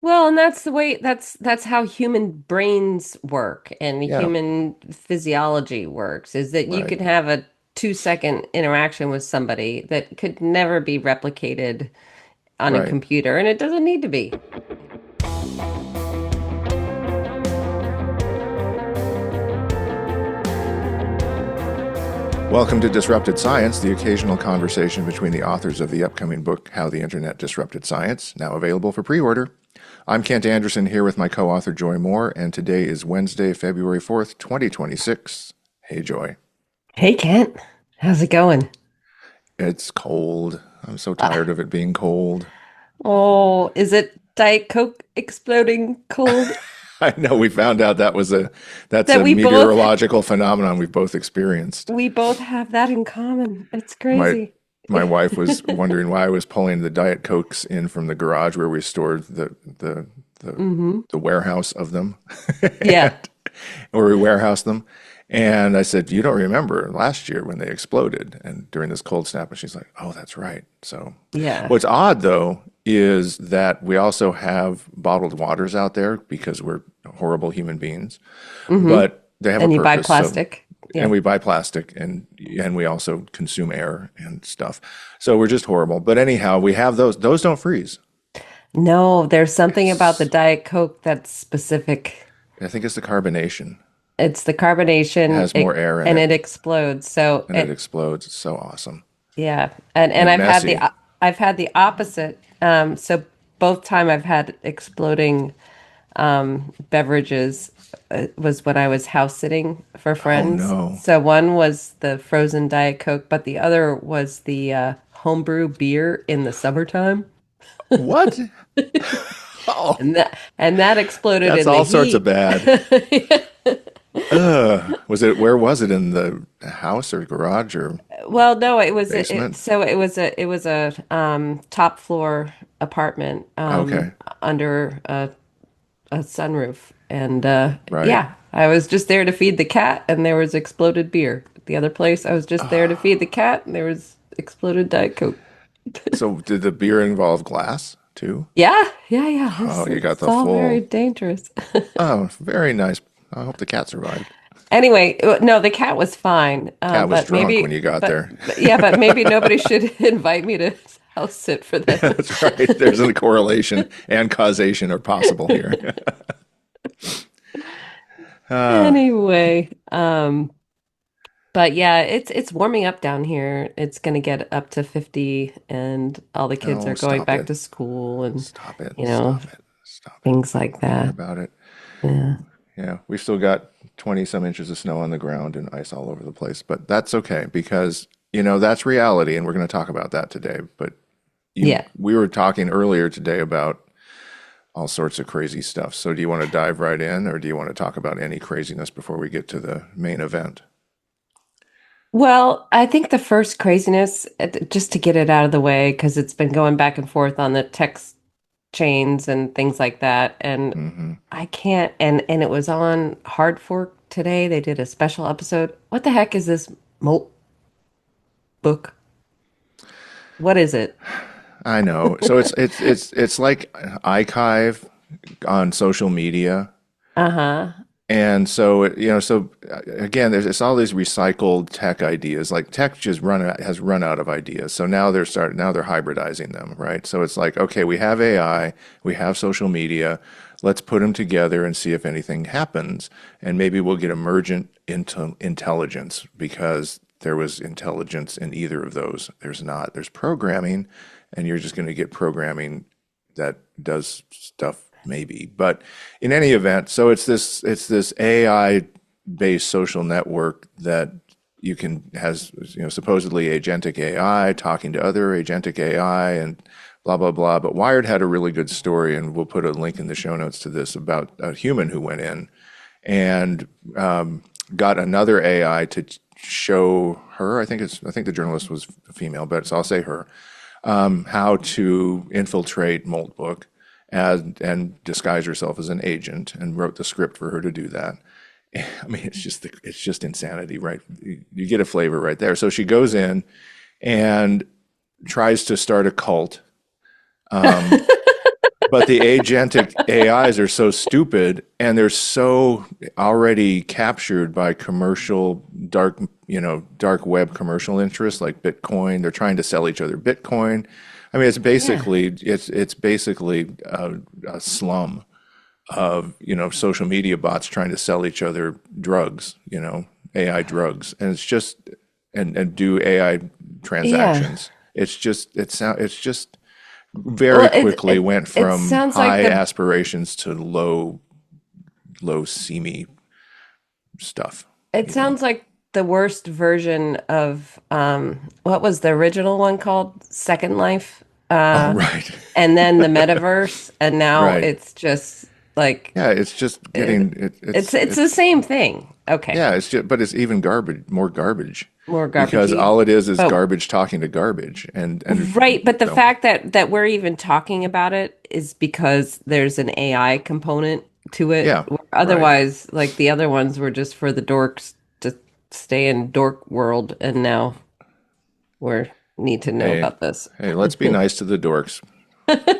Well, and that's the way that's how human brains work and Yeah, human physiology works, is that you right, can have a 2-second interaction with somebody that could never be replicated on a right. computer, and it doesn't need to be. Welcome to Disrupted Science, the occasional conversation between the authors of the upcoming book, How the Internet Disrupted Science, now available for pre-order. I'm Kent Anderson here with my co-author Joy Moore, and today is Wednesday, February 4th, 2026. Hey, Joy. Hey, Kent, how's it going? It's cold. I'm so Uh, tired of it being cold. oh, is it Diet Coke exploding cold I know we found out that's that a we both meteorological phenomenon we've both experienced. we both have that in common? It's My crazy. my wife was wondering why I was pulling the Diet Cokes in from the garage where we stored the, Hmm. the warehouse of them, Yeah. and where we warehouse them. And I said, "You don't remember last year when they exploded and during this cold snap?" And she's like, "Oh, that's right." So, Yeah. what's odd though is that we also have bottled waters out there because we're horrible human beings, Hmm. but they have a And you buy purpose. So plastic. and Yeah. we buy plastic and we also consume air and stuff. So we're just horrible. But anyhow, we have those. Those don't freeze. No, there's something about the It's Diet Coke that's specific. I think it's the carbonation. It's the It carbonation, has more air in and it it explodes. So and it it, explodes. It's so awesome yeah. And and I've had the messy. I've had the opposite. So both time I've had exploding beverages was when I was house sitting for Oh friends. no. So one was the frozen Diet Coke, but the other was the homebrew beer in the summertime. What? Oh, And that exploded that's in the all sorts of heat. bad. Was it where was it in the house or garage or Well, no, it was basement? so it was a top floor apartment Okay. under a sunroof, and Right. yeah, I was just there to feed the cat, and there was exploded beer. The other place, I was just there to feed the cat, and there was exploded Diet Coke. So did the beer involve glass too? Yeah, yeah, yeah. Oh, you got It's the all very full. dangerous. Oh, very nice. I hope the cat survived. Anyway, no, the cat was fine. Cat was But drunk when maybe, you got there. but yeah, but maybe nobody should invite me to house sit for them. That's right. There's a correlation and causation are possible here. Anyway, but yeah, it's warming up down here. It's gonna get up to 50, and all the kids Oh, are going stop back it. to school, and Stop it. you know, Stop it. Stop it. things I like don't want to hear that. about it. Yeah. Yeah, we've still got 20 some inches of snow on the ground and ice all over the place, but that's okay because, that's reality and we're going to talk about that today. But Yeah. we were talking earlier today about all sorts of crazy stuff. So do you want to dive right in or do you want to talk about any craziness before we get to the main event? Well, I think the first craziness, just to get it out of the way, because it's been going back and forth on the text chains and things like that, and Hmm. I can't. And it was on Hard Fork today. They did a special episode. What the heck is this Molt book? What is it? I know. So it's like archive on social media. Uh-huh. And so, again, it's all these recycled tech ideas. Like tech just has run out of ideas. So now they're hybridizing them, right? So it's like, okay, we have AI, we have social media. Let's put them together and see if anything happens. And maybe we'll get emergent into intelligence because there was intelligence in either of those. There's not. There's programming, and you're just going to get programming that does stuff maybe. But in any event, so it's this AI based social network that you can has supposedly agentic AI talking to other agentic AI and blah blah blah. But Wired had a really good story, and we'll put a link in the show notes to this about a human who went in and got another AI to show her. I think the journalist was female, but so I'll say her how to infiltrate Moltbook and disguise herself as an agent, and wrote the script for her to do that. I mean, it's just insanity, right? You get a flavor right there. So she goes in and tries to start a cult But the agentic AIs are so stupid and they're so already captured by commercial dark web commercial interests like Bitcoin. They're trying to sell each other Bitcoin. I mean, Yeah. it's basically a slum of social media bots trying to sell each other drugs, AI drugs, and it's just and do AI Yeah. transactions. It's just very Well, it quickly it went it from sounds like high the aspirations to low seamy stuff, it you know. sounds like the worst version of what was the original one called? Second Life. Oh, Uh right. and then the metaverse, and now Right. it's just like Yeah, it's just getting it, it's the same thing. Okay. yeah, it's just but it's even more garbage More because garbagey. all it is But garbage talking to garbage and right, but the so fact that we're even talking about it is because there's an AI component to it. yeah, right. Otherwise, like the other ones were just for the dorks to stay in dork world, and now we need to know Hey, about this. hey, let's be nice to the dorks.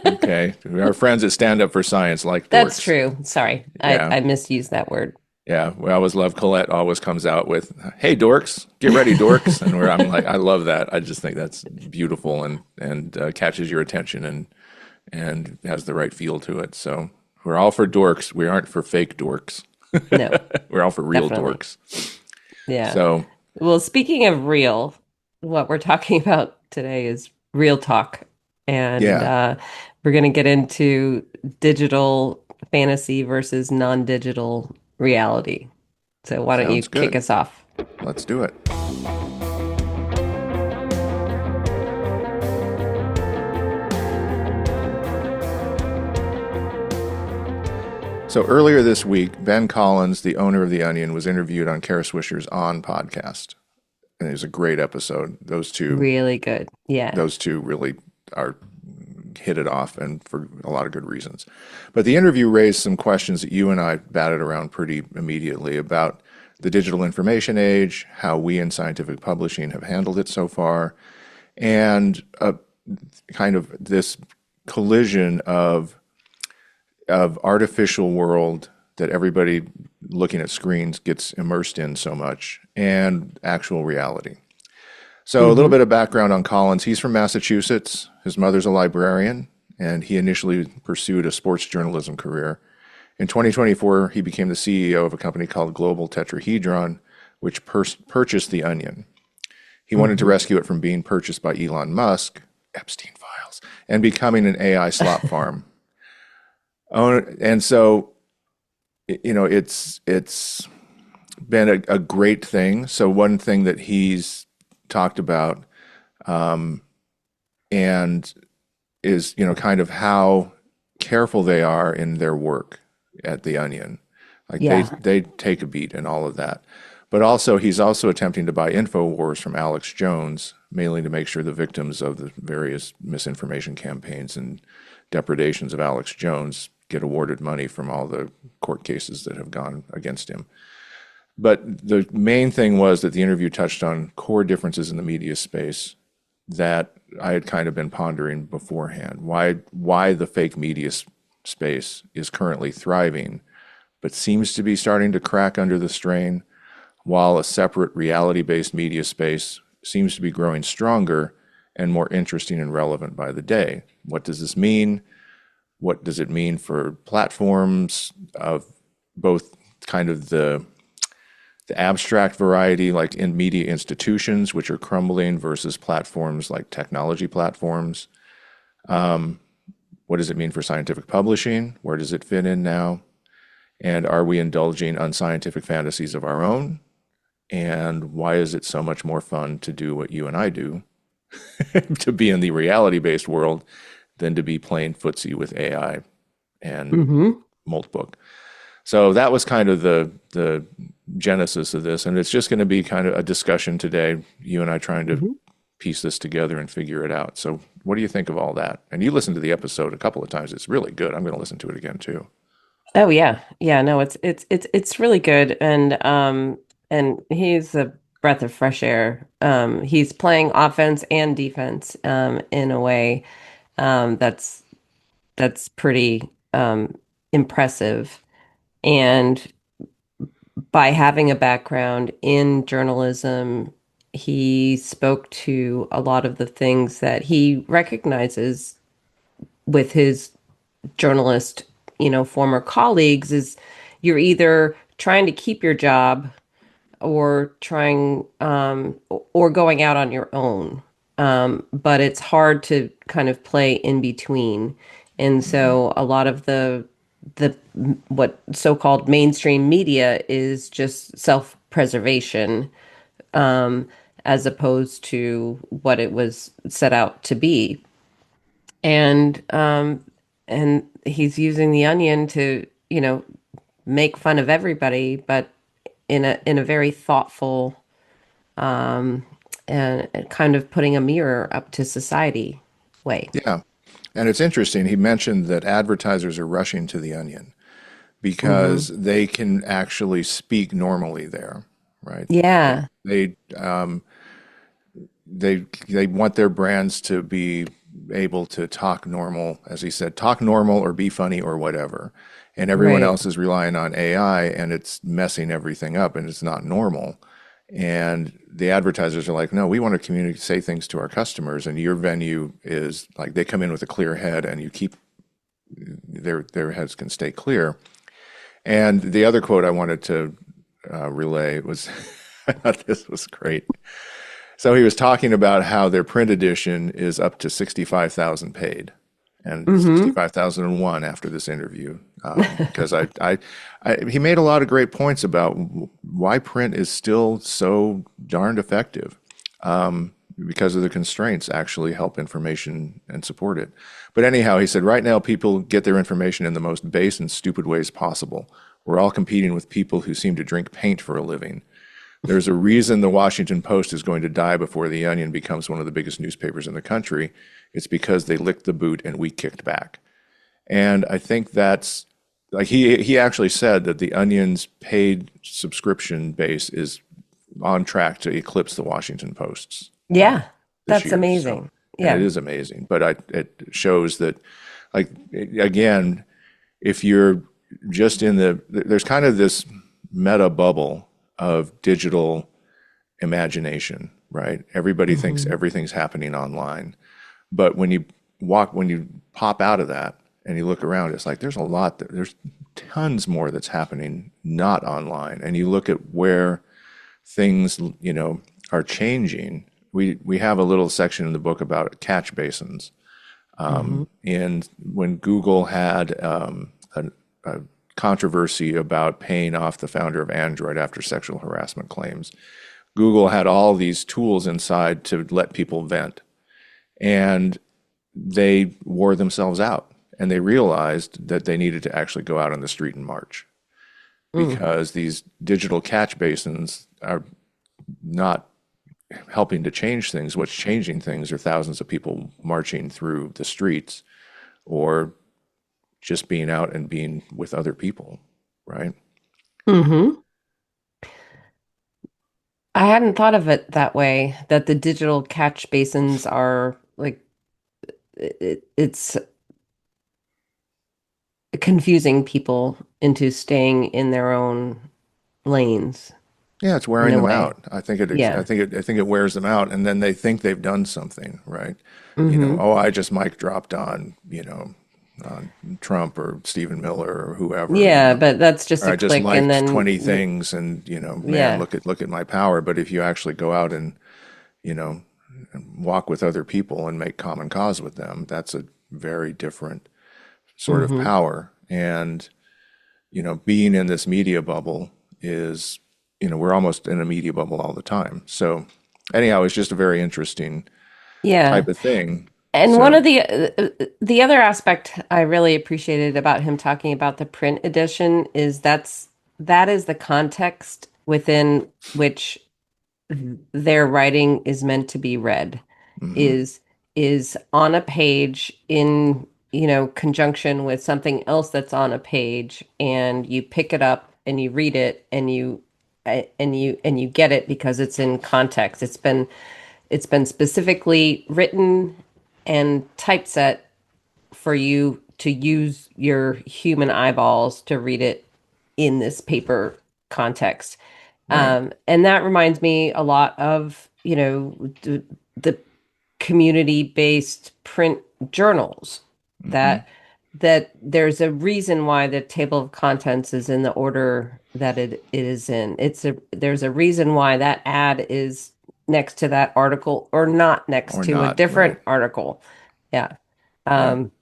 Okay. Our friends that stand up for science like That's dorks. true. Sorry, I Yeah. I misused that word. Yeah. We always love Colette always comes out with, "Hey dorks, get ready dorks." And where I'm like I love that. I just think that's beautiful and catches your attention and has the right feel to it. So, we're all for dorks. We aren't for fake dorks. No, We're all for real definitely. dorks. Yeah. So, Well, speaking of real, what we're talking about today is real talk. And yeah. we're going to get into digital fantasy versus non-digital reality. So why don't you Sounds kick good. us off? Let's do it. So earlier this week, Ben Collins, the owner of The Onion, was interviewed on Kara Swisher's On podcast. And it was a great episode. Really good. Yeah. Those two really are hit it off and for a lot of good reasons. But the interview raised some questions that you and I batted around pretty immediately about the digital information age, how we in scientific publishing have handled it so far, and kind of this collision of artificial world that everybody looking at screens gets immersed in so much and actual reality. So, a little Hmm. bit of background on Collins. He's from Massachusetts. His mother's a librarian, and he initially pursued a sports journalism career. In 2024, he became the CEO of a company called Global Tetrahedron, which purchased The Onion. He wanted to Hmm. rescue it from being purchased by Elon Musk, Epstein files, and becoming an AI slop farm. And so, it's been a great thing. So one thing that he's talked about and is kind of how careful they are in their work at the Onion. Like Yeah. they take a beat and all of that. But also he's also attempting to buy InfoWars from Alex Jones, mainly to make sure the victims of the various misinformation campaigns and depredations of Alex Jones get awarded money from all the court cases that have gone against him. But the main thing was that the interview touched on core differences in the media space that I had kind of been pondering beforehand. Why the fake media space is currently thriving, but seems to be starting to crack under the strain, while a separate reality-based media space seems to be growing stronger and more interesting and relevant by the day. What does this mean? What does it mean for platforms of both kind of the abstract variety, like in media institutions, which are crumbling, versus platforms like technology platforms? What does it mean for scientific publishing? Where does it fit in now? And are we indulging unscientific fantasies of our own? And why is it so much more fun to do what you and I do, to be in the reality based world, than to be playing footsie with AI and Hmm. Moltbook? So that was kind of the genesis of this, and it's just going to be kind of a discussion today. You and I trying to Hmm. piece this together and figure it out. So, what do you think of all that? And you listened to the episode a couple of times. It's really good. I'm going to listen to it again too. Oh yeah. Yeah, no, it's really good. And he's a breath of fresh air. He's playing offense and defense in a way that's that's pretty impressive. And by having a background in journalism, he spoke to a lot of the things that he recognizes with his journalist, former colleagues is you're either trying to keep your job or trying or going out on your own. But it's hard to kind of play in between. And Hmm. so a lot of the what so-called mainstream media is just self-preservation, as opposed to what it was set out to be. And he's using the onion to, make fun of everybody, but in a very thoughtful, and kind of putting a mirror up to society way. Yeah. And it's interesting. He mentioned that advertisers are rushing to the Onion Hmm. because they can actually speak normally there, right? Yeah, They want their brands to be able to talk normal, as he said, talk normal or be funny or whatever. And everyone right. else is relying on AI and it's messing everything up and it's not normal. And the advertisers are like, no, we want to communicate, say things to our customers, and your venue is like they come in with a clear head and you keep their heads can stay clear. And the other quote I wanted to relay was, I thought this was great. So he was talking about how their print edition is up to 65,000 paid and Hmm. 65,001 after this interview. Because he made a lot of great points about why print is still so darned effective, because of the constraints actually help information and support it. But anyhow, he said, right now people get their information in the most base and stupid ways possible. We're all competing with people who seem to drink paint for a living. There's a reason the Washington Post is going to die before the Onion becomes one of the biggest newspapers in the country. It's because they licked the boot and we kicked back. And I think that's like he actually said that the Onion's paid subscription base is on track to eclipse the Washington Post's Yeah, this that's year. So, amazing. and it Yeah. is amazing, but it shows that, like, again, if you're just in there's kind of this meta bubble of digital imagination, right? Everybody thinks Hmm. everything's happening online. But when you pop out of that and you look around, it's like there's tons more that's happening not online. And you look at where things, are changing. We have a little section in the book about catch basins. Hmm. And when Google had a controversy about paying off the founder of Android after sexual harassment claims, Google had all these tools inside to let people vent. And they wore themselves out. And they realized that they needed to actually go out on the street and march Mm. because these digital catch basins are not helping to change things. What's changing things are thousands of people marching through the streets or just being out and being with other people, right? Hmm. I hadn't thought of it that way, that the digital catch basins are like it's confusing people into staying in their own lanes Yeah, it's in wearing a them way. out. I Yeah. think I think it wears them out, and then they think they've done something, right? Hmm. Oh, I just mic dropped on, on Trump or Stephen Miller or whoever, Yeah, but that's just or a I just click and liked then 20 things, and man, yeah. look at my power. But if you actually go out and you know walk with other people and make common cause with them, that's a very different sort of Hmm. power. And being in this media bubble is, we're almost in a media bubble all the time. So anyhow, it's just a very interesting Yeah. type of thing. And one So of the other aspect I really appreciated about him talking about the print edition is that is the context within which their writing is meant to be read, mhm. is is on a page in, conjunction with something else that's on a page, and you pick it up and you read it and you get it because it's in context. It's been specifically written and typeset for you to use your human eyeballs to read it in this paper context. Right. And that reminds me a lot of, the community-based print journals Hmm. that there's a reason why the table of contents is in the order that it is in. There's a reason why that ad is next to that article or not next Or to a not. Right. different article. Yeah. Yeah. Um,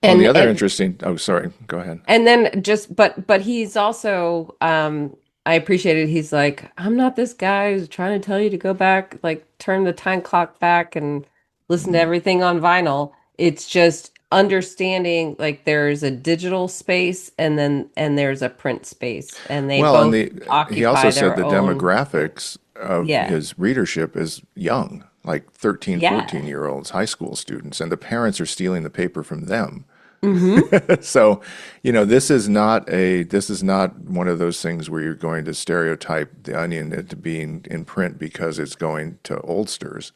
Well, the and other and interesting. Oh, sorry. Go ahead. and then just but he's also I appreciated he's like, I'm not this guy who's trying to tell you to go back, like turn the time clock back and listen to Mm. everything on vinyl. It's just understanding like there's a digital space and there's a print space and they Well, and both the he also occupy said their the own. demographics of Yeah. his readership is young, like 13, Yeah. 14-year-olds, high school students, and the parents are stealing the paper from them. Mm-hmm. So, this is not one of those things where you're going to stereotype the Onion into being in print because it's going to oldsters.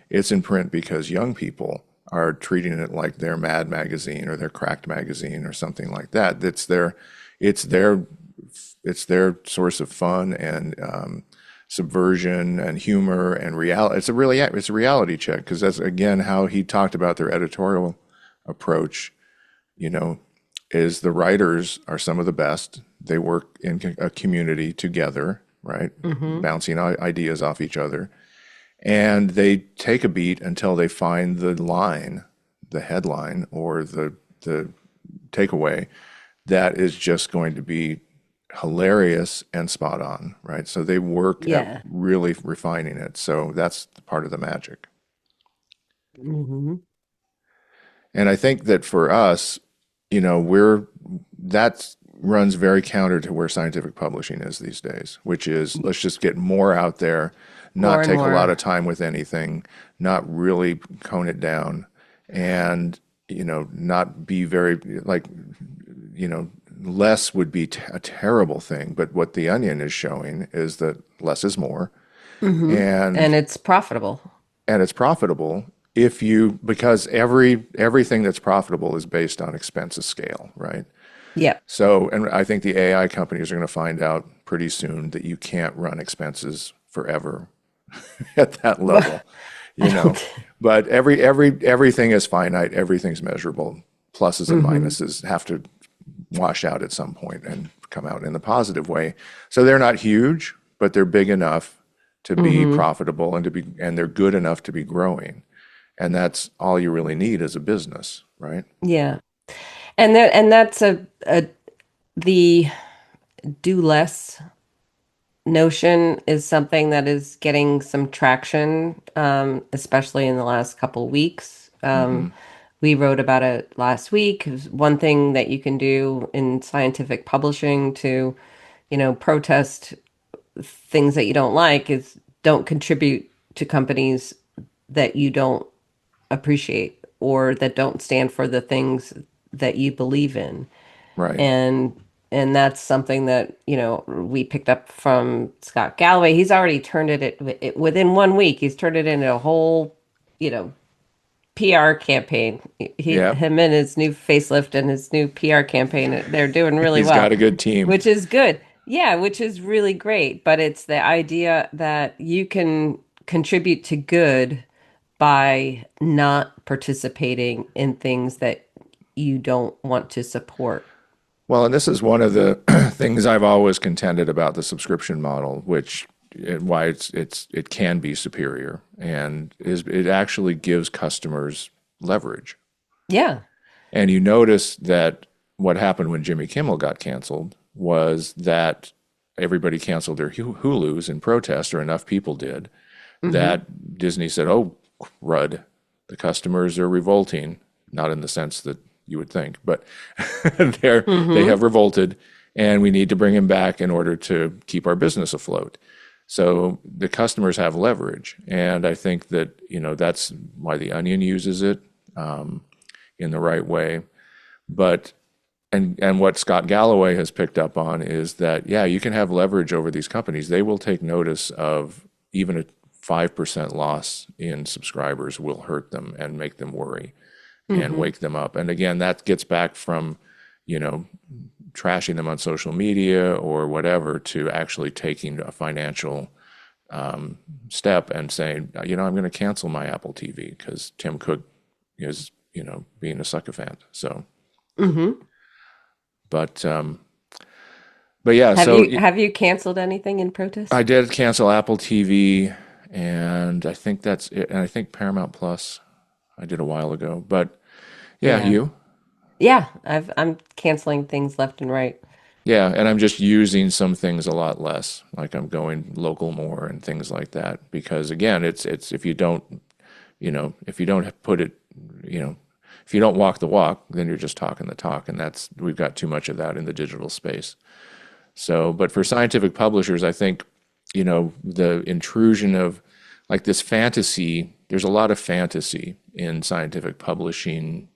It's in print because young people are treating it like their Mad magazine or their Cracked magazine or something like that. It's their, it's their source of fun and subversion and humor and reality. It's a reality check because that's again how he talked about their editorial approach. You know, is the writers are some of the best. They work in a community together, right? Mm-hmm. Bouncing ideas off each other. And they take a beat until they find the line, the headline, or the takeaway that is just going to be hilarious and spot on, right? So they work at Yeah. really refining it. So that's part of the magic. Mm-hmm. And I think that for us, that runs very counter to where scientific publishing is these days, which is let's just get more out there, More not and take a lot more. of time with anything, not really cone it down, and not be very like, you know, less would be a terrible thing. But what the Onion is showing is that less is more, Mm-hmm. And and it's profitable. it's profitable because everything that's profitable is based on expenses scale, right? Yep. So, and I think the AI companies are going to find out pretty soon that you can't run expenses forever at that But level, I you know. don't. But everything is finite, everything's measurable. Pluses and Hmm. minuses have to wash out at some point and come out in the positive way. So they're not huge, but they're big enough to be Hmm. profitable and they're good enough to be growing. And that's all you really need as a business, right? Yeah. And that's a the do less notion is something that is getting some traction, especially in the last couple weeks. Hmm. We wrote about it last week. One thing that you can do in scientific publishing to, protest things that you don't like is don't contribute to companies that you don't appreciate or that don't stand for the things that you believe in. Right. And that's something that, we picked up from Scott Galloway. He's already turned within 1 week, he's turned it into a whole, you know, PR campaign. Yeah. Him and his new facelift and his new PR campaign, they're doing really He's well, got a good team. which is good. Yeah, which is really great. But it's the idea that you can contribute to good by not participating in things that you don't want to support. Well, and this is one of the things I've always contended about the subscription model, why it can be superior, and is it actually gives customers leverage. Yeah. And you notice that what happened when Jimmy Kimmel got canceled was that everybody canceled their Hulus in protest, or enough people did, Hmm. that Disney said, "Oh, crud, the customers are revolting." Not in the sense that you would think, but they Hmm. have revolted, and we need to bring him back in order to keep our business afloat. So the customers have leverage, and I think that that's why the Onion uses it in the right way. But and what Scott Galloway has picked up on is that yeah, you can have leverage over these companies. They will take notice of even a 5% loss in subscribers will hurt them and make them worry. and Hmm. wake them up. And again, that gets back from, you know, trashing them on social media or whatever to actually taking a financial step and saying, I'm going to cancel my Apple TV because Tim Cook is, being a sycophant. So, Hmm. but, but yeah, Have so you have you canceled anything in I protest? did cancel Apple TV, and I think that's it. And I think Paramount Plus I did a while ago. But yeah, Yeah. you. Yeah, I'm canceling things left and right. Yeah, and I'm just using some things a lot less. Like I'm going local more and things like that because again, it's if you don't, if you don't put it, you know, if you don't walk the walk, then you're just talking the talk, and that's we've got too much of that in the digital space. So, but for scientific publishers, I think, the intrusion of like this fantasy, there's a lot of fantasy in scientific publishing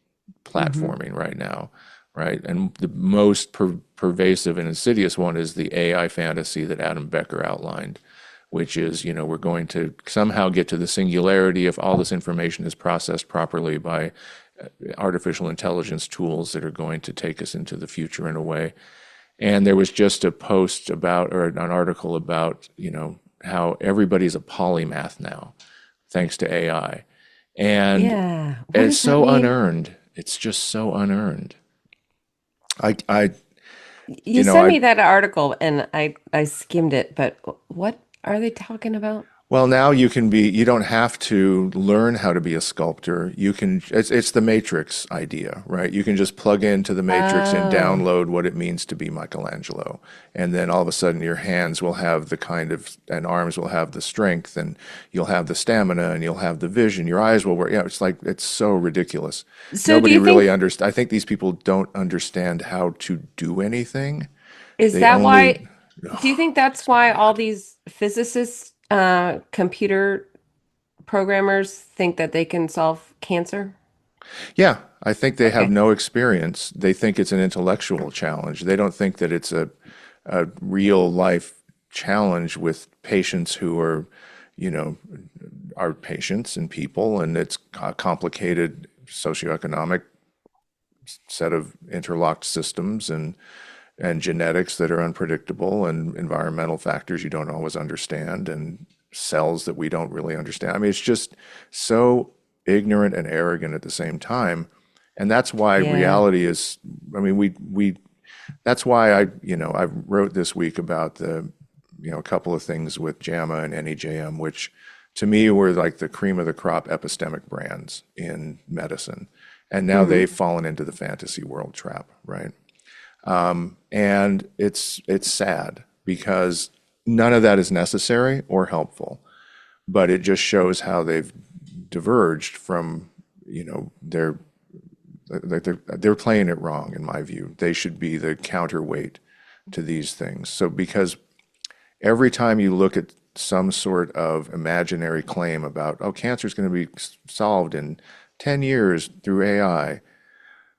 Hmm. platforming right now, right? And the most pervasive and insidious one is the AI fantasy that Adam Becker outlined, which is, we're going to somehow get to the singularity if all this information is processed properly by artificial intelligence tools that are going to take us into the future in a way. And there was just a post about, or an article about, how everybody's a polymath now, thanks to AI. And Yeah. What it's does that so mean? unearned. It's just so unearned. I, You sent me that article and I skimmed it, but what are they talking about? well, now you don't have to learn how to be a sculptor. It's the Matrix idea, right? You can just plug into the Matrix and Oh, download what it means to be Michelangelo. And then all of a sudden your hands will have the and arms will have the strength, and you'll have the stamina, and you'll have the vision. Your eyes will work. Yeah, it's like, it's so ridiculous. so do Nobody you really think understands. I think these people don't understand how to do anything. is They that only, why do you oh, think that's it's why all bad. these physicists, computer programmers think that they can solve cancer? Yeah, I think they have Okay. no experience. They think it's an intellectual challenge. They don't think that it's a real life challenge with patients who you know, are patients and people, and it's a complicated socioeconomic set of interlocked systems and genetics that are unpredictable and environmental factors you don't always understand and cells that we don't really understand. I mean, it's just so ignorant and arrogant at the same time. And that's why Yeah. reality is, I mean, that's why I wrote this week about a couple of things with JAMA and NEJM, which to me were like the cream of the crop epistemic brands in medicine. And now they've Hmm. fallen into the fantasy world trap, right? And it's sad because none of that is necessary or helpful, but it just shows how they've diverged from, their they're playing it wrong in my view. They should be the counterweight to these things. So because every time you look at some sort of imaginary claim about, oh, cancer is going to be solved in 10 years through AI,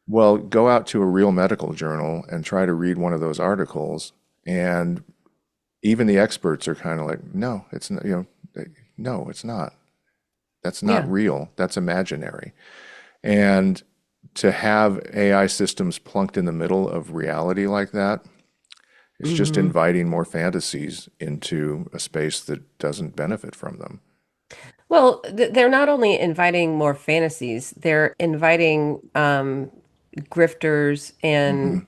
well, go out to a real medical journal and try to read one of those articles, and even the experts are kind of like, no, it's not, no, it's not. That's not Yeah. real. That's imaginary. And to have AI systems plunked in the middle of reality like that, it's just Hmm. inviting more fantasies into a space that doesn't benefit from them. Well, they're not only inviting more fantasies, they're inviting grifters Hmm. and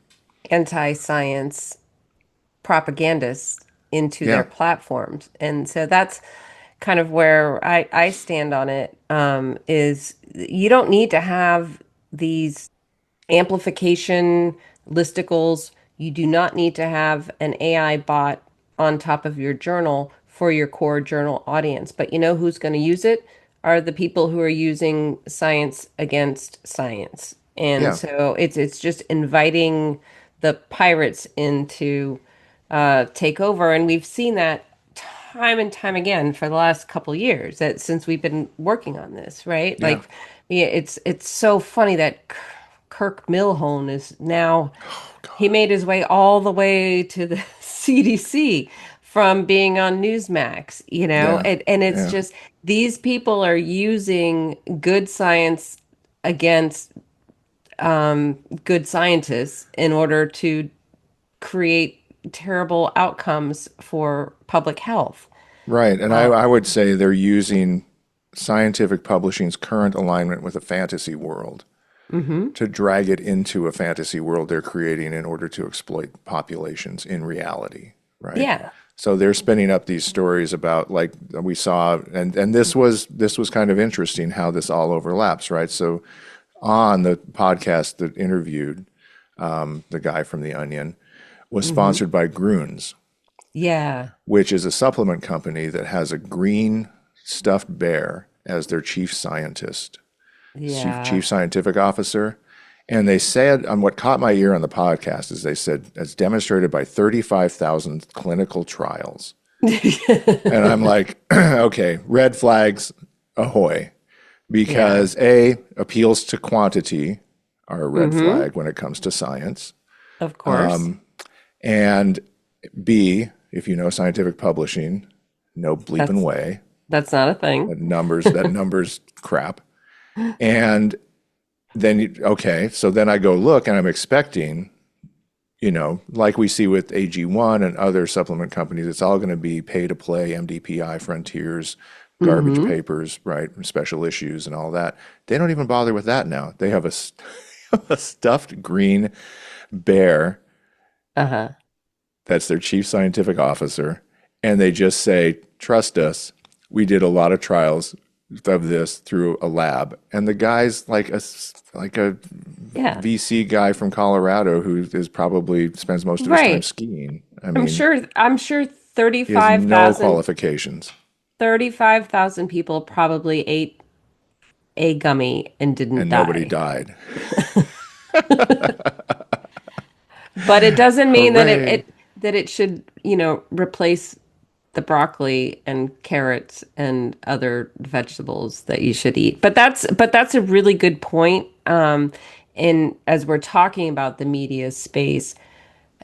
anti-science propagandists into their Yeah, platforms. And so that's kind of where I stand on it, is you don't need to have these amplification listicles. You do not need to have an AI bot on top of your journal for your core journal audience. But you know who's going to use it? Are the people who are using science against science. And yeah, so it's just inviting the pirates into take over. And we've seen that time and time again for the last couple years that since we've been working on this, right? yeah. Like, yeah, it's so funny that Kirk Milhoan is now Oh he God. made his way all the way to the CDC from being on Newsmax, Yeah, and it's yeah, just these people are using good science against good scientists in order to create terrible outcomes for public health. Right. And Um, I would say they're using scientific publishing's current alignment with a fantasy world hmm to drag it into a fantasy world they're creating in order to exploit populations in reality, right? Yeah. So they're spinning up these stories about like we saw, and this was kind of interesting how this all overlaps, right? So on the podcast that interviewed the guy from The Onion was hmm sponsored by Groons, Yeah. which is a supplement company that has a green stuffed bear as their chief scientist, chief Yeah. scientific officer. And they said, on what caught my ear on the podcast, is they said, as demonstrated by 35,000 clinical trials. And I'm like, okay, red flags ahoy. Yeah. Because A, appeals to quantity are a red hmm flag when it comes to science. Of course. And B, if you know scientific publishing, no bleeping That's way. that's not a thing. That numbers crap. And then, okay, so then I go look and I'm expecting, like we see with AG1 and other supplement companies, it's all going to be pay to play, MDPI, Frontiers, garbage hmm papers, right? Special issues and all that. They don't even bother with that now. They have a stuffed green bear Uh-huh. that's their chief scientific officer. And they just say, trust us, we did a lot of trials of this through a lab. And the guy's like a Yeah. VC guy from Colorado who is probably spends most of his time Right. skiing. I mean, I'm sure he has no 35,000 qualifications 35,000 people probably ate a gummy and didn't and nobody die. died. But it doesn't mean that Hooray. it should, replace the broccoli and carrots and other vegetables that you should eat. But that's a really good point. And as we're talking about the media space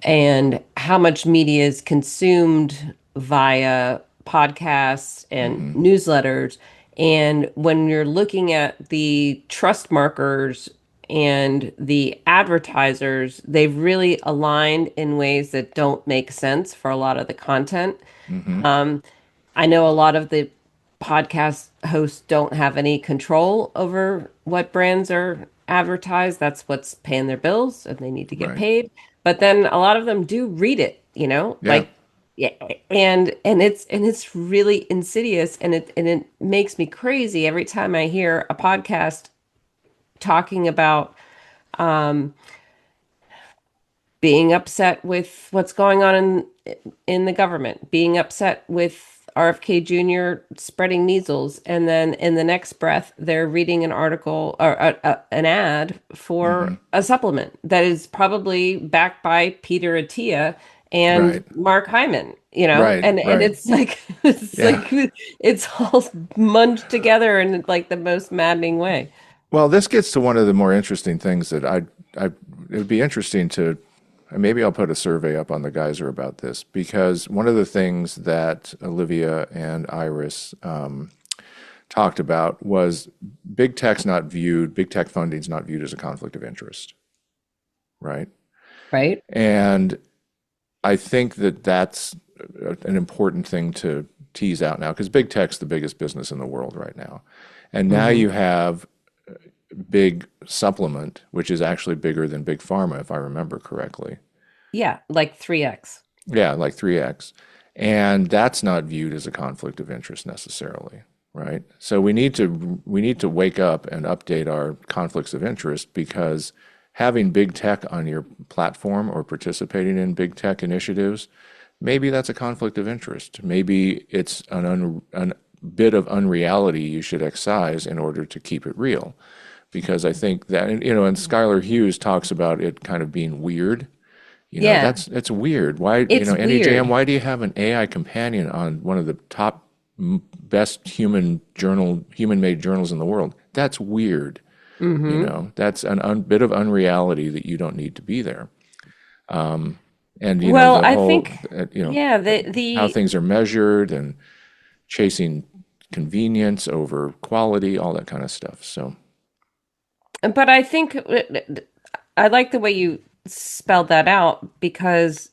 and how much media is consumed via podcasts and Hmm. newsletters. And when you're looking at the trust markers and the advertisers, they've really aligned in ways that don't make sense for a lot of the content. Hmm. I know a lot of the podcast hosts don't have any control over what brands are advertised. That's what's paying their bills and they need to get Right. paid. But then a lot of them do read it, Yeah. like yeah, and it's really insidious and it makes me crazy every time I hear a podcast talking about being upset with what's going on in the government, being upset with RFK Jr. spreading measles, and then in the next breath, they're reading an article or an ad Hmm. for a supplement that is probably backed by Peter Attia and Right. Mark Hyman, Right. and Right. it's like it's Yeah. like it's all munched together in like the most maddening way. Well, this gets to one of the more interesting things that it would be interesting to, maybe I'll put a survey up on the Geyser about this because one of the things that Olivia and Iris talked about was big tech funding is not viewed as a conflict of interest, right? Right? And I think that that's an important thing to tease out now because big tech's the biggest business in the world right now. And now hmm you have big supplement, which is actually bigger than big pharma, if I remember correctly. Yeah, like 3x. Yeah, like 3x. And that's not viewed as a conflict of interest necessarily, right? So we need to wake up and update our conflicts of interest because having big tech on your platform or participating in big tech initiatives, maybe that's a conflict of interest. Maybe it's an bit of unreality you should excise in order to keep it real. Because I think that, and Skylar Hughes talks about it kind of being weird. Yeah, That's weird. Why, it's NEJM, weird. why do you have an AI companion on one of the top best human-made journals in the world? That's weird. hmm That's bit of unreality that you don't need to be there. And, Well, the I whole, think, yeah, how the things are measured and chasing convenience over quality, all that kind of stuff. So, But I think I like the way you spelled that out because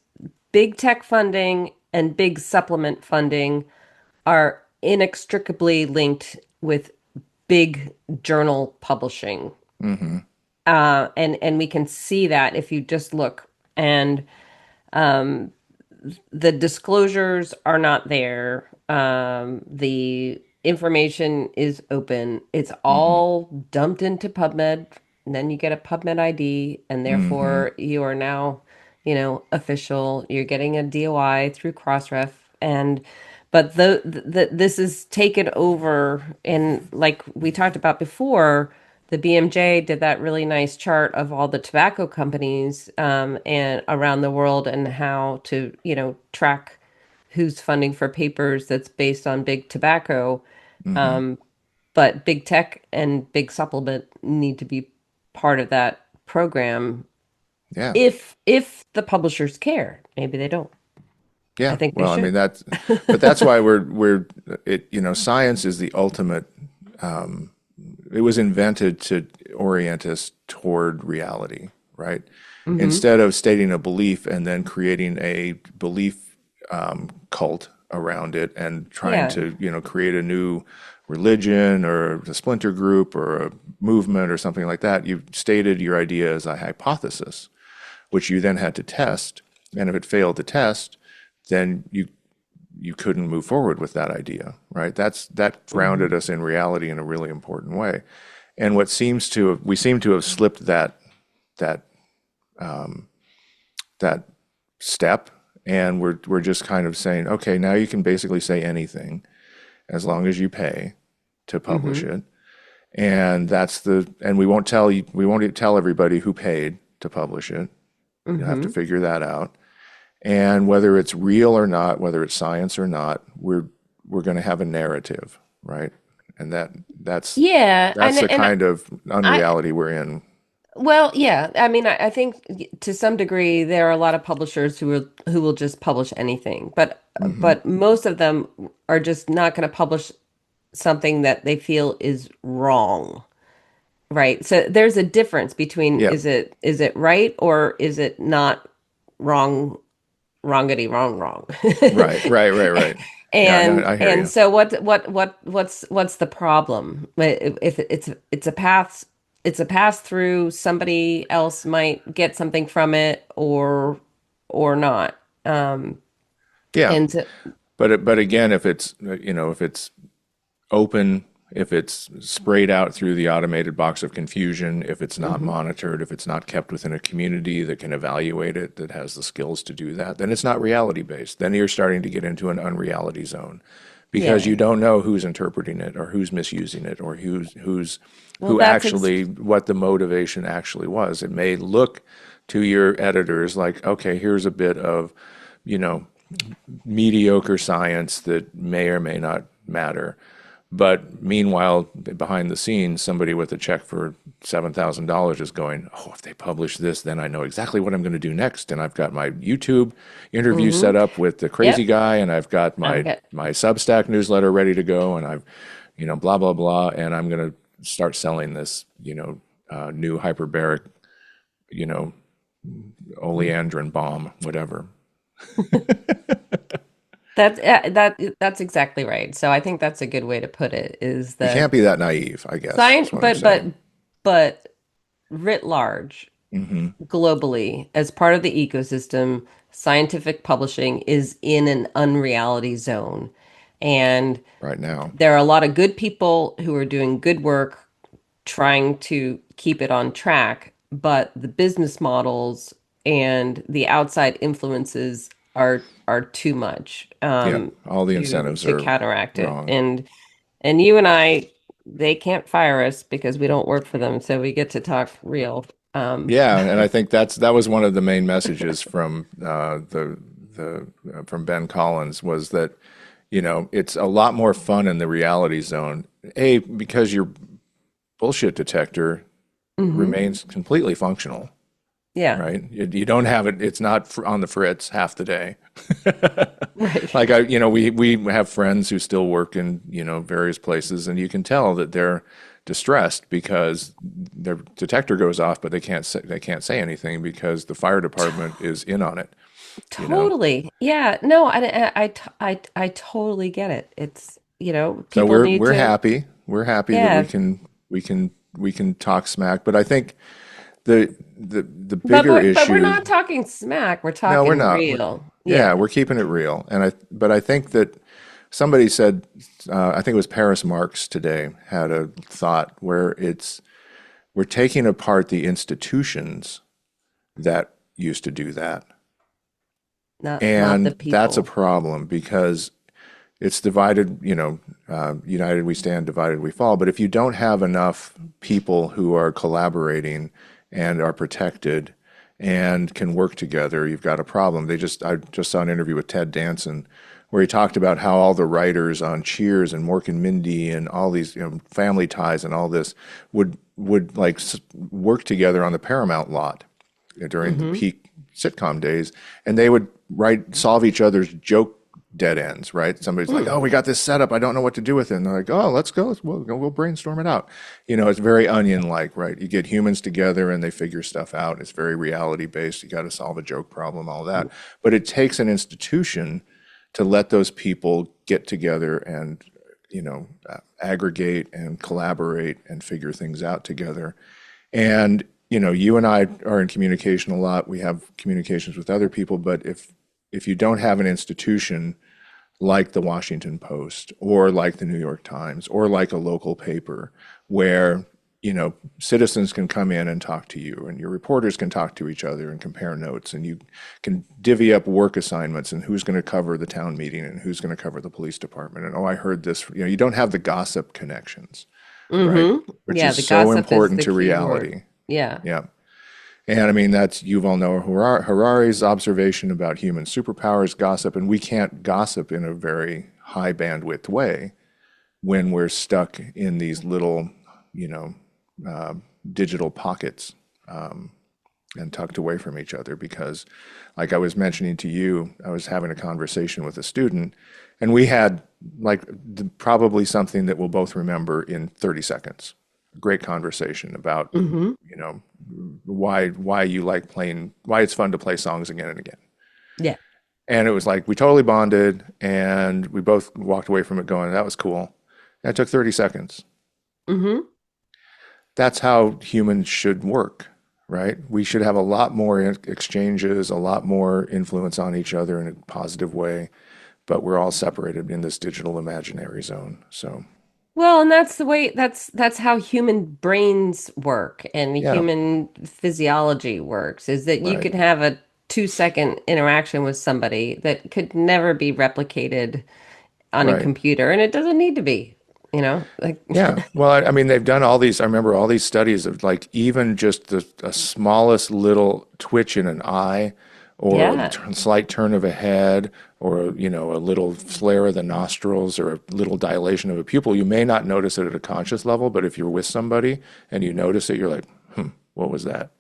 big tech funding and big supplement funding are inextricably linked with big journal publishing. Hmm. And we can see that if you just look. And the disclosures are not there. The information is open. It's Hmm. all dumped into PubMed, and then you get a PubMed ID, and Hmm. therefore you are now, official. You're getting a DOI through Crossref, and but this is taken over, and like we talked about before. The BMJ did that really nice chart of all the tobacco companies and around the world and how to, track who's funding for papers that's based on big tobacco. Hmm. But big tech and big supplement need to be part of that program Yeah. if the publishers care. Maybe they don't. I Yeah. think they Well, I mean should. but that's why science is the ultimate. It was invented to orient us toward reality, right? Mm-hmm. Instead of stating a belief and then creating a belief cult around it and trying Yeah. to, create a new religion or a splinter group or a movement or something like that. You stated your idea as a hypothesis, which you then had to test. And if it failed to test, then you couldn't move forward with that idea, right? That Mm-hmm. grounded us in reality in a really important way. And we seem to have slipped that that step, and we're just kind of saying, okay, now you can basically say anything as long as you pay to publish Mm-hmm. it, and we won't tell everybody who paid to publish it. You'll have to Mm-hmm. figure that out. And whether it's real or not, whether it's science or not, we're going to have a narrative, right? And that's Yeah, that's the and kind of I unreality we're in. well, yeah. I mean, I think to some degree there are a lot of publishers who will just publish anything, Hmm. but most of them are just not going to publish something that they feel is wrong, right? So there's a difference between Yeah. is it right or is it not wrong, wrongity, wrong, wrong. Right. Right. Right. Right. Yeah. No, And I hear and you. so what's the problem? If it's a pass through, somebody else might get something from it or not. Um Yeah. and so, But again, if it's open, if it's sprayed out through the automated box of confusion, if it's not mhm, monitored, if it's not kept within a community that can evaluate it, that has the skills to do that, then it's not reality based. Then you're starting to get into an unreality zone because yeah. you don't know who's interpreting it or who's misusing it or Well, who actually what the motivation actually was. It may look to your editors like, okay, here's a bit of, you know, mediocre science that may or may not matter. But meanwhile, behind the scenes, somebody with a check for $7,000 is going, "Oh, if they publish this, then I know exactly what I'm going to do next." And I've got my YouTube interview hmm set up with the crazy Yep. guy, and I've got I've my got my Substack newsletter ready to go, and I've, blah blah blah, and I'm going to start selling this, new hyperbaric, you know, oleandrin bomb, whatever. that's exactly right. So I think that's a good way to put it is You the can't be that naive, I guess, science, is what I'm but saying. writ large, Hmm. globally, as part of the ecosystem, scientific publishing is in an unreality zone. And Right now. there are a lot of good people who are doing good work trying to keep it on track, but the business models and the outside influences are too much Yep. All the to incentives to are counteract it. wrong. And you and I, they can't fire us because we don't work for them, so we get to talk real. Yeah, and I think that was one of the main messages from the from Ben Collins was that, it's a lot more fun in the reality zone. A, because your bullshit detector hmm remains completely functional, Yeah. right? You don't have it. It's not on the fritz half the day. Right. Like we have friends who still work in, various places, and you can tell that their distressed because their detector goes off, but they can't say anything because the fire department is in on it, you know. Totally. Yeah. No, I totally get it. It's, So people we're need we're to, happy. We're happy that we yeah. can we can we can talk smack, but I think the But bigger but we're issue. not talking smack. We're No, we're talking not. real. Yeah, Yeah. we're keeping it real. But I think that somebody said, I think it was Paris Marx today, had a thought where we're taking apart the institutions that used to do that. Not the And that's a people. problem because it's divided, united we stand, divided we fall. But if you don't have enough people who are collaborating and are protected and can work together, you've got a problem. I just saw an interview with Ted Danson where he talked about how all the writers on Cheers and Mork and Mindy and all these, Family Ties and all this would like work together on the Paramount lot during the Mm-hmm. peak sitcom days, and they would solve each other's joke dead ends, right? Somebody's like, Mm. "Oh, we got this setup. I don't know what to do with it." And they're like, "Oh, let's go. We'll brainstorm it out." It's very onion-like, right? You get humans together and they figure stuff out. It's very reality-based. You got to solve a joke problem, all that. But it takes an institution to let those people get together and aggregate and collaborate and figure things out together. And you and I are in communication a lot. We have communications with other people, but if you don't have an institution like the Washington Post or like the New York Times or like a local paper where citizens can come in and talk to you and your reporters can talk to each other and compare notes and you can divvy up work assignments and who's going to cover the town meeting and who's going to cover the police department, and oh, I heard this. You don't have the gossip connections, right? Mm-hmm. Which Yeah, is the so gossip is important the to key word. reality. Yeah. Yeah. And I mean, that's Yuval Noah Harari's observation about human superpowers, gossip, and we can't gossip in a very high bandwidth way when we're stuck in these little, you know, uh, digital pockets and tucked away from each other. Because, like I was mentioning to you, I was having a conversation with a student, and we had like probably something that we'll both remember in 30 seconds. Great conversation about, Mm-hmm. you know, why you like playing, why it's fun to play songs again and again. Yeah. And it was like we totally bonded, and we both walked away from it going, "That was cool." That took 30 seconds. Mm-hmm. That's how humans should work, right? We should have a lot more exchanges, a lot more influence on each other in a positive way, but we're all separated in this digital imaginary zone. So, Well, and that's the way that's how human brains work and yeah, human physiology works, is that you right. could have a 2-second interaction with somebody that could never be replicated on a Right. computer, and it doesn't need to be, like Yeah. Well, I mean, they've done all these. I remember all these studies of like even just the smallest little twitch in an eye, or a yeah. slight turn of a head, or a little flare of the nostrils, or a little dilation of a pupil. You may not notice it at a conscious level, but if you're with somebody and you notice it, you're like, what was that?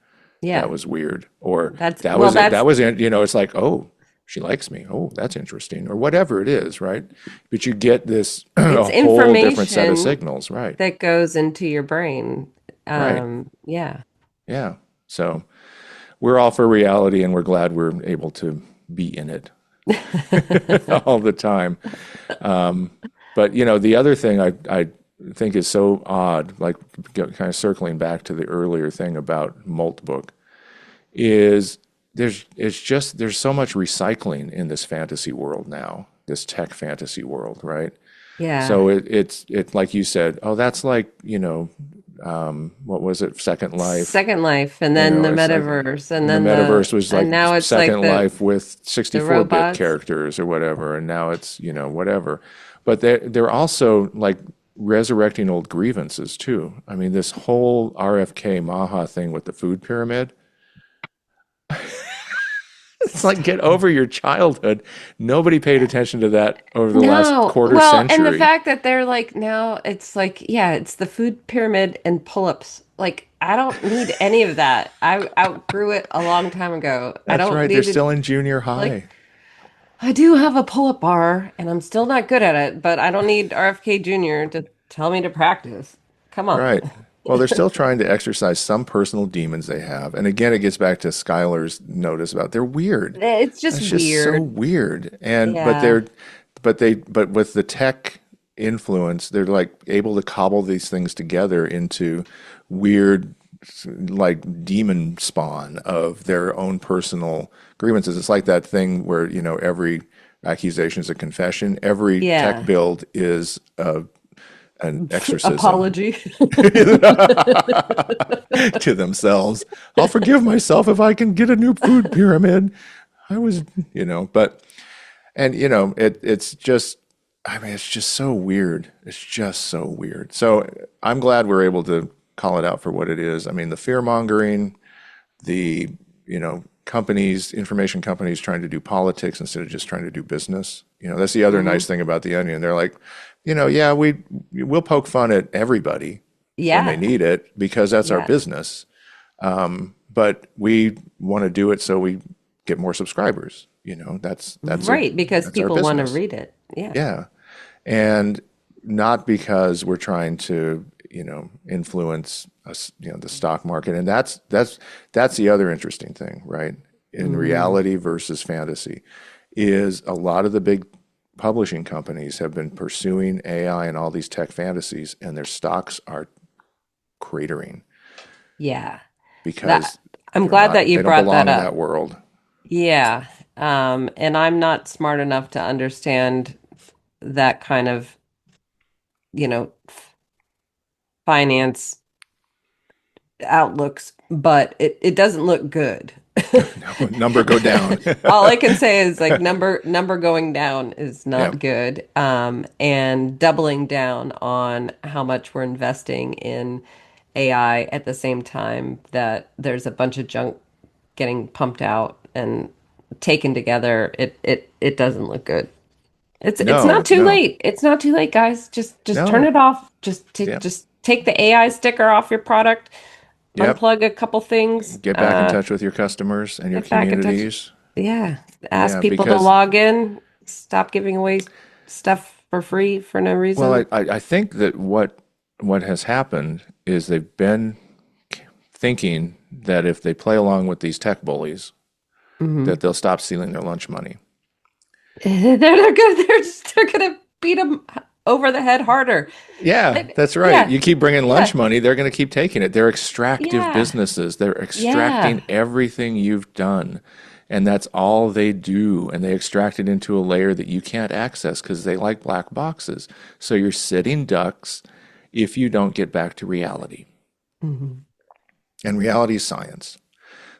That Yeah. was weird, or That's that well, was it. that's That was it. It's like, oh, she likes me. Oh, that's interesting, or whatever it is, right? But you get this a it's whole different set of information signals, right? that goes into your brain. Right. Yeah. Yeah. So we're all for reality, and we're glad we're able to be in it all the time. But the other thing I think is so odd, like kind of circling back to the earlier thing about Moltbook, is there's so much recycling in this fantasy world now, this tech fantasy world, right? Yeah. So it's like you said, oh, that's like, what was it, Second Life? Second Life, and then the It's like, metaverse, and and the then metaverse was like now it's like Second the Life with the 64-bit robots. characters or whatever, and now it's, whatever. But they're also like resurrecting old grievances too. I mean, this whole RFK Maha thing with the food pyramid. It's like, get over your childhood. Nobody paid attention to that over the last No, quarter well, and the century. fact that they're like now it's like, yeah, it's the food pyramid and pull-ups. Like, I don't need any of that. I outgrew it a long time ago. I That's don't right. They're need still to in junior like high. I do have a pull-up bar and I'm still not good at it, but I don't need RFK Jr. to tell me to practice. Come on. Right. Well, they're still trying to exercise some personal demons they have. And again, it gets back to Skylar's notice about they're weird. It's just That's just so weird. weird. And Yeah. but with the tech influence, they're like able to cobble these things together into weird like demon spawn of their own personal grievances. It's like that thing where, every accusation is a confession. Every tech Yeah. build is an exorcism Apology. to themselves. I'll forgive myself if I can get a new food pyramid. I was, but and it's just I mean it's just so weird. It's just so weird. So I'm glad we're able to call it out for what it is. I mean, the fear mongering, the companies, information companies trying to do politics instead of just trying to do business. That's the other Hmm. nice thing about the Onion. They're like, yeah, we'll poke fun at everybody when they Yeah. need it because that's our Yeah. business. But we want to do it so we get more subscribers. Right, because That's our people want to business. read it. Yeah. Yeah, and not because we're trying to influence us, the stock market. And that's the other interesting thing, right? In Hmm. reality versus fantasy, is a lot of the big publishing companies have been pursuing AI and all these tech fantasies, and their stocks are cratering Yeah. That because I'm glad that you they don't brought that belong in that up. world. Yeah. And I'm not smart enough to understand that kind of, finance outlooks, but it doesn't look good. No, number go down. All I can say is like number going down is Yeah. not good. And doubling down on how much we're investing in AI at the same time that there's a bunch of junk getting pumped out and taken together, it doesn't look good. It's not No, too no, late. It's not too late, guys. Just turn no. it off. Yeah. Just take the AI sticker off your product, Yep. unplug a couple things, Get back in touch with your customers and your get back in touch. communities. Yeah, ask Yeah, people to because, log in. Stop giving away stuff for free for no well, reason. I think that what has happened is they've been thinking that if they play along with these tech bullies, Hmm. that they'll stop stealing their lunch money. They're good. They're gonna beat them over the head harder. Yeah, that's right. Yeah, You keep bringing lunch yeah, money, they're going to keep taking it. They're extractive yeah, businesses. They're yeah. extracting everything you've done. And that's all they do. And they extract it into a layer that you can't access because they like black boxes. So you're sitting ducks if you don't get back to reality. Hmm. And reality is science.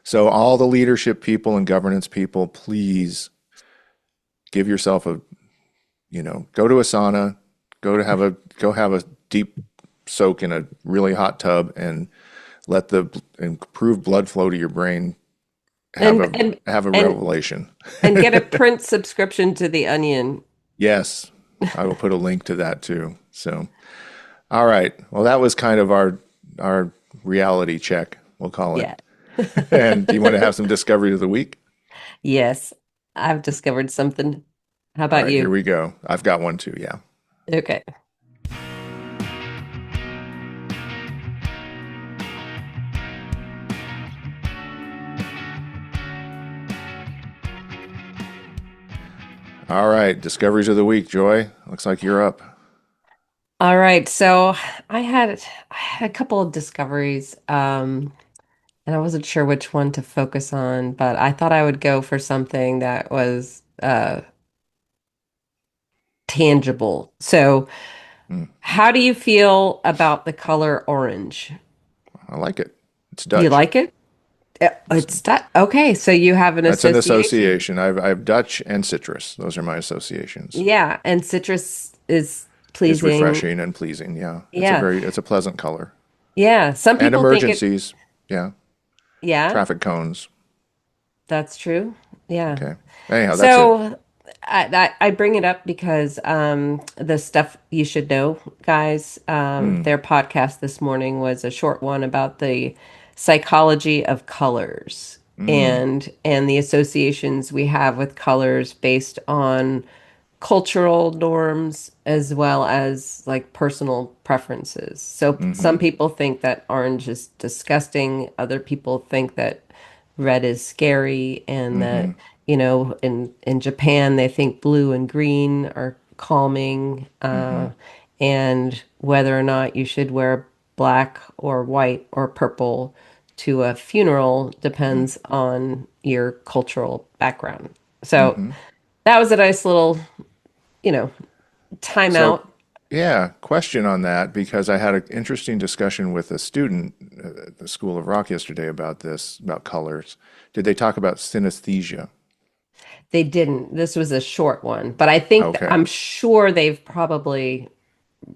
So all the leadership people and governance people, please give yourself go to a sauna, go have a deep soak in a really hot tub and let the improved blood flow to your brain And and have a and revelation. and get a print subscription to the Onion. Yes, I will put a link to that too. So, all right. Well, that was kind of our reality check, we'll call it. Yeah. And do you want to have some discovery of the week? Yes, I've discovered something. How All about right, here you? we go. I've got one too. Yeah. Okay. All right, discoveries of the week, Joy. Looks like you're up. All right. So I had a couple of discoveries, and I wasn't sure which one to focus on, but I thought I would go for something that was tangible. So, Hmm, how do you feel about the color orange? I like it. It's Do you Dutch. like it? It's It's that okay. So you have an That's an association. association. I have Dutch and citrus. Those are my associations. Yeah, and citrus is It's pleasing. refreshing and pleasing. Yeah, Yeah. it's a pleasant color. Yeah. Some And people think it, emergencies. Yeah, yeah, traffic cones. that's true. Yeah. Okay. Anyhow, that's it. So I bring it up because the stuff you should know, guys. Mm, Their podcast this morning was a short one about the psychology of colors mm, and the associations we have with colors based on cultural norms as well as like personal preferences. So some Mm-hmm. people think that orange is disgusting. Other people think that red is scary, and Mm-hmm. that, in Japan they think blue and green are calming. Mm-hmm. And whether or not you should wear black or white or purple to a funeral depends on your cultural background. So Mm-hmm. that was a nice little, you know, So, timeout. yeah, question on that because I had an interesting discussion with a student at the School of Rock yesterday about this, about colors. Did they talk about synesthesia? They didn't. This was a short one, but I think Okay, I'm sure they've probably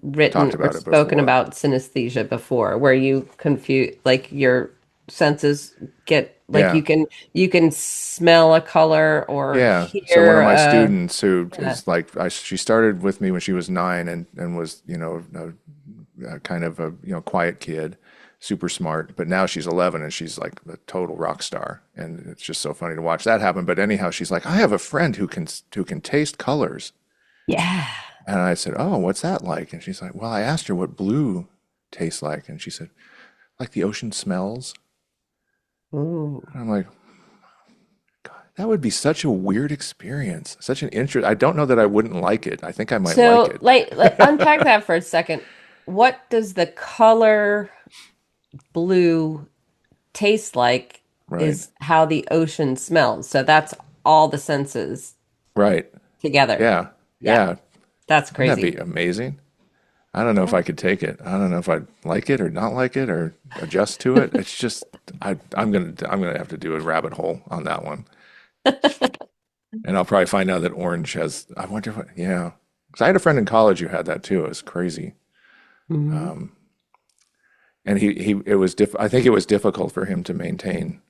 written talked or about it spoken before. about synesthesia before, where you confuse, like your senses get, like Yeah, you can smell a color or yeah. So one hear of my a, students who yeah. is like, she started with me when she was 9 and was, a kind of a, quiet kid, super smart. But now she's 11 and she's like a total rock star. And it's just so funny to watch that happen. But anyhow, she's like, I have a friend who can taste colors. Yeah. And I said, "Oh, what's that like?" And she's like, "Well, I asked her what blue tastes like, and she said, like the ocean smells." Ooh. And I'm like, that would be such a weird experience, such an interest. I don't know that I wouldn't like it. I think I might like So, it. like, unpack that for a second. What does the color blue taste like Right, is how the ocean smells. So that's all the senses right. together. Yeah, Yeah, yeah. that's Wouldn't that be crazy. amazing? I don't know if Yeah. I could take it. I don't know if I'd like it or not like it or adjust to it. It's just I'm gonna have to do a rabbit hole on that one. And I'll probably find out that orange has, I wonder what, yeah. Because I had a friend in college who had that too. It was crazy. Mhm. And it was, I think it was difficult for him to maintain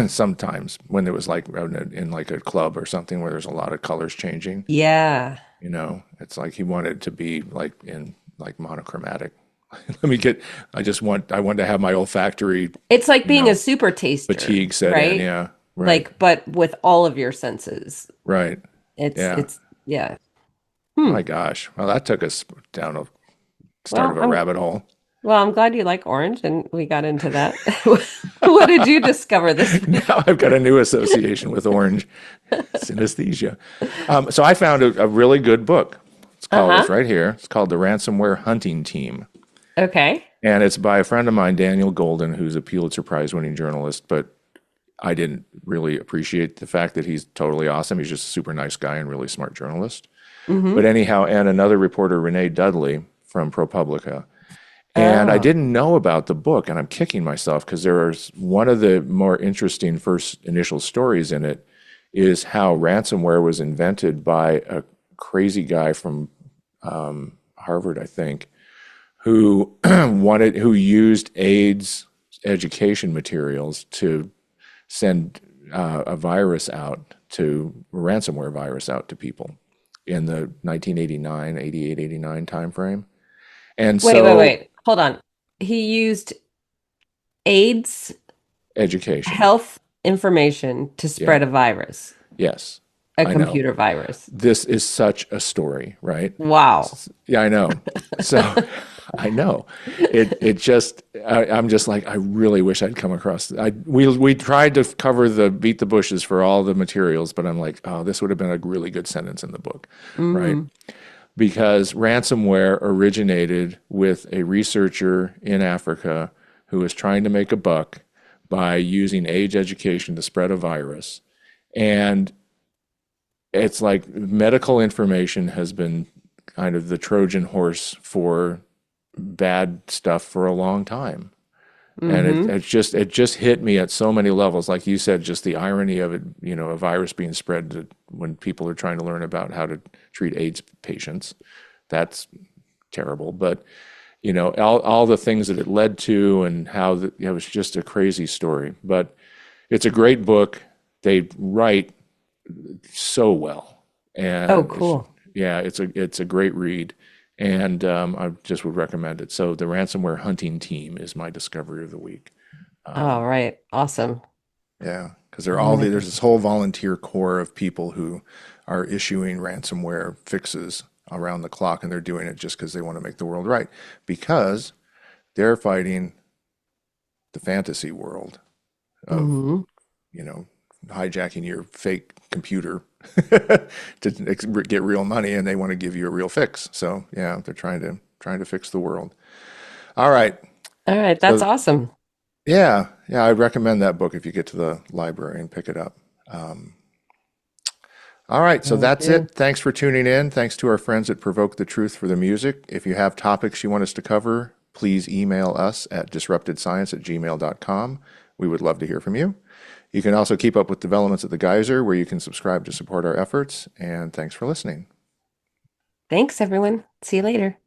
sometimes when there was like in like a club or something where there's a lot of colors changing. Yeah. It's like he wanted to be like in like monochromatic. Let me get, I want to have my olfactory, It's like you being a know, super taster, fatigue set in. right? Yeah. Right. Like, but with all of your senses. Right. It's Yeah. it's yeah. Hmm. My gosh. Well, that took us down a start Well, of a I'm rabbit hole. well, I'm glad you like orange and we got into that. What did you discover this week? Now I've got a new association with orange synesthesia. So I found a really good book. It's Uh-huh. right here. It's called The Ransomware Hunting Team. Okay. And it's by a friend of mine, Daniel Golden, who's a Pulitzer Prize winning journalist. But I didn't really appreciate the fact that he's totally awesome. He's just a super nice guy and really smart journalist. But Mm-hmm. anyhow, and another reporter, Renee Dudley from ProPublica. And I Oh. didn't know about the book, and I'm kicking myself because there's one of the more interesting first initial stories in it is how ransomware was invented by a crazy guy from Harvard, I think, who who used AIDS education materials to send a virus out a ransomware virus out to people in the 1989, 88, 89 timeframe. And Wait, wait, so wait. Hold on. He used AIDS education. health information to Yeah. spread a virus, Yes. a I know. computer virus. This is such a story, right? Wow. Yeah, I know. So I know. It just I'm just like I really wish I'd come across we tried to cover the beat the bushes for all the materials, but I'm like, oh, this would have been a really good sentence in the book, right? Hmm. Because ransomware originated with a researcher in Africa who was trying to make a buck by using age education to spread a virus. And it's like medical information has been kind of the Trojan horse for bad stuff for a long time. And Hmm. it just hit me at so many levels. Like you said, just the irony of it, a virus being spread when people are trying to learn about how to treat AIDS patients. That's terrible. But, all the things that it led to and how it was just a crazy story. But it's a great book. They write so well. Oh, And cool. yeah, it's a great read. And I just would recommend it. So the Ransomware Hunting Team is my discovery of the week. All Um, right. Awesome. yeah. because Oh my there's this goodness. whole volunteer core of people who are issuing ransomware fixes around the clock, and they're doing it just because they want to make the world right, because they're fighting the fantasy world of, Hmm. you know, hijacking your fake computer to get real money, and they want to give you a real fix. So yeah, they're trying to fix the world. All right. All right, that's So awesome. yeah, yeah, I'd recommend that book if you get to the library and pick it up. Um, all right, so Will that's do. it. Thanks for tuning in. Thanks to our friends at Provoke the Truth for the music. If you have topics you want us to cover, please email us at disruptedscience@gmail.com. We would love to hear from you. You can also keep up with developments at the Geyser, where you can subscribe to support our efforts. And thanks for listening. Thanks, everyone. See you later.